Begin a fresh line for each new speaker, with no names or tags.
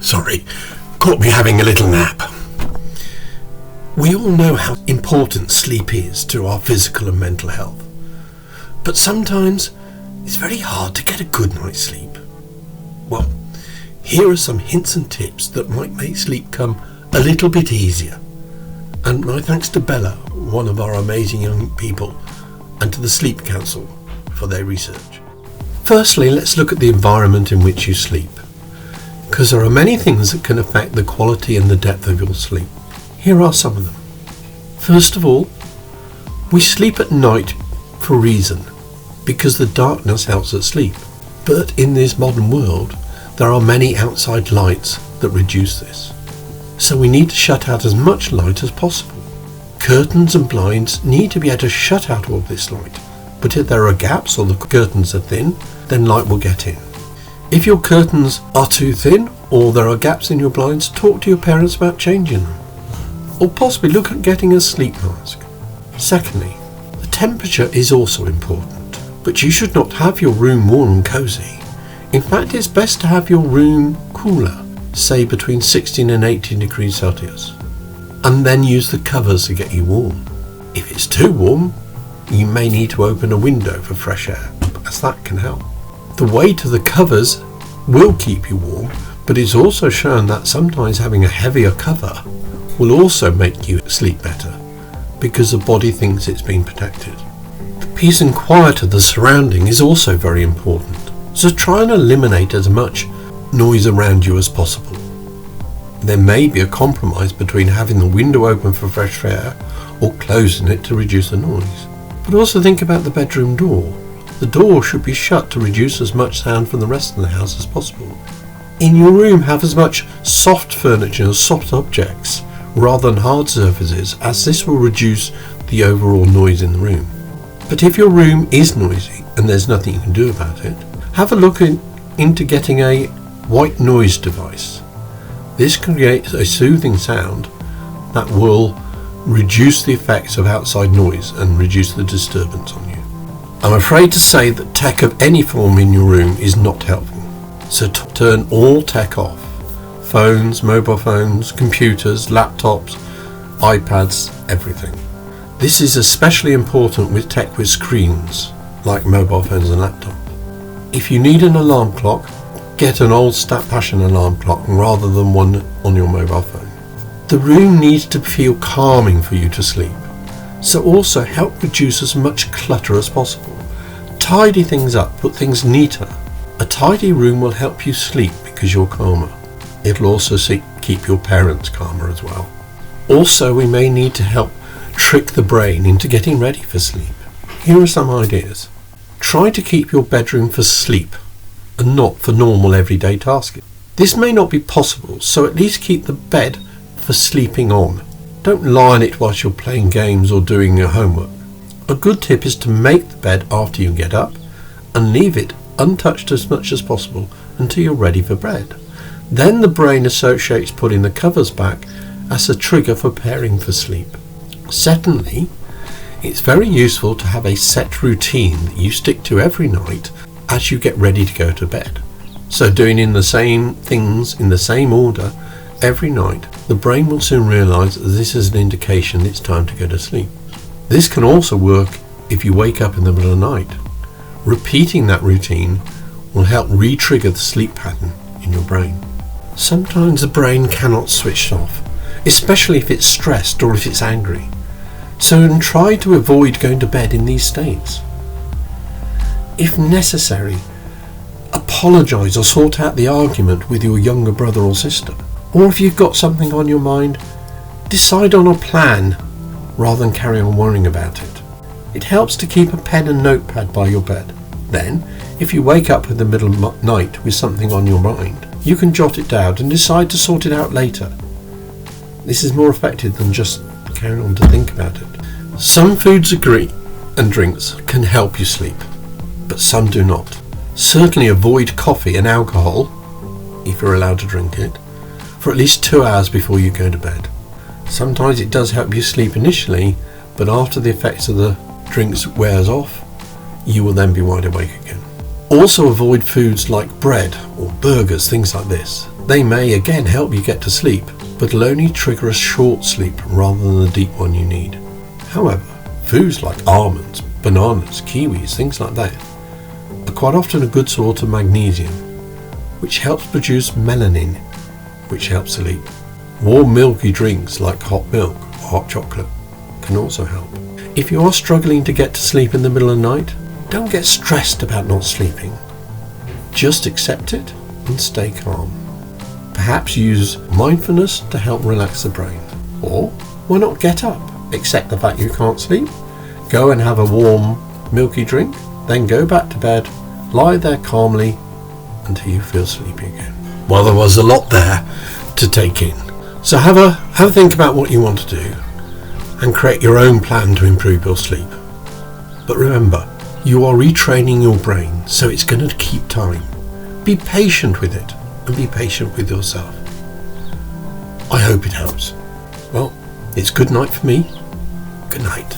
Caught me having a little nap. We all know how important sleep is to our physical and mental health, but sometimes it's very hard to get a good night's sleep. Well, here are some hints and tips that might make sleep come a little bit easier. And my thanks to Bella, one of our amazing young people, and to the Sleep Council for their research. Firstly, let's look at the environment in which you sleep, because there are many things that can affect the quality and the depth of your sleep. Here are some of them. First of all, we sleep at night for a reason, because the darkness helps us sleep. But in this modern world, there are many outside lights that reduce this. So we need to shut out as much light as possible. Curtains and blinds need to be able to shut out all this light. But if there are gaps or the curtains are thin, then light will get in. If your curtains are too thin or there are gaps in your blinds, talk to your parents about changing them. Or possibly look at getting a sleep mask. Secondly, the temperature is also important, but you should not have your room warm and cosy. In fact, it's best to have your room cooler, say between 16 and 18 degrees Celsius, and then use the covers to get you warm. If it's too warm, you may need to open a window for fresh air, as that can help. The weight of the covers will keep you warm, but it's also shown that sometimes having a heavier cover will also make you sleep better, because the body thinks it's been protected. The peace and quiet of the surrounding is also very important, so try and eliminate as much noise around you as possible. There may be a compromise between having the window open for fresh air or closing it to reduce the noise. But also think about the bedroom door. The door should be shut to reduce as much sound from the rest of the house as possible. In your room, have as much soft furniture and soft objects rather than hard surfaces, as this will reduce the overall noise in the room. But if your room is noisy and there's nothing you can do about it, have a look into getting a white noise device. This creates a soothing sound that will reduce the effects of outside noise and reduce the disturbance on you. I'm afraid to say that tech of any form in your room is not helpful, so turn all tech off. Phones, mobile phones, computers, laptops, iPads, everything. This is especially important with tech with screens, like mobile phones and laptops. If you need an alarm clock, get an old Stat-Passion alarm clock rather than one on your mobile phone. The room needs to feel calming for you to sleep, so also help reduce as much clutter as possible. Tidy things up, put things neater. A tidy room will help you sleep because you're calmer. It'll also keep your parents calmer as well. Also, we may need to help trick the brain into getting ready for sleep. Here are some ideas. Try to keep your bedroom for sleep and not for normal everyday tasks. This may not be possible, so at least keep the bed for sleeping on. Don't lie on it whilst you're playing games or doing your homework. A good tip is to make the bed after you get up and leave it untouched as much as possible until you're ready for bed. Then the brain associates putting the covers back as a trigger for preparing for sleep. Secondly, it's very useful to have a set routine that you stick to every night as you get ready to go to bed. So doing in the same things in the same order every night, the brain will soon realise that this is an indication it's time to go to sleep. This can also work if you wake up in the middle of the night. Repeating that routine will help re-trigger the sleep pattern in your brain. Sometimes the brain cannot switch off, especially if it's stressed or if it's angry. So try to avoid going to bed in these states. If necessary, apologise or sort out the argument with your younger brother or sister. Or if you've got something on your mind, decide on a plan rather than carry on worrying about it. It helps to keep a pen and notepad by your bed. Then, if you wake up in the middle of the night with something on your mind, you can jot it down and decide to sort it out later. This is more effective than just carrying on to think about it. Some foods and drinks can help you sleep, but some do not. Certainly avoid coffee and alcohol, if you're allowed to drink it, for at least 2 hours before you go to bed. Sometimes it does help you sleep initially, but after the effects of the drinks wears off, you will then be wide awake again. Also avoid foods like bread or burgers, things like this. They may again help you get to sleep, but will only trigger a short sleep rather than the deep one you need. However, foods like almonds, bananas, kiwis, things like that, are quite often a good source of magnesium, which helps produce melanin, which helps sleep. Warm milky drinks like hot milk or hot chocolate can also help. If you are struggling to get to sleep in the middle of the night, don't get stressed about not sleeping. Just accept it and stay calm. Perhaps use mindfulness to help relax the brain. Or why not get up, accept the fact you can't sleep, go and have a warm milky drink, then go back to bed, lie there calmly until you feel sleepy again. Well, there was a lot there to take in. So have a think about what you want to do and create your own plan to improve your sleep. But remember, you are retraining your brain, so it's going to keep time. Be patient with it and be patient with yourself. I hope it helps. Well, it's good night for me. Good night.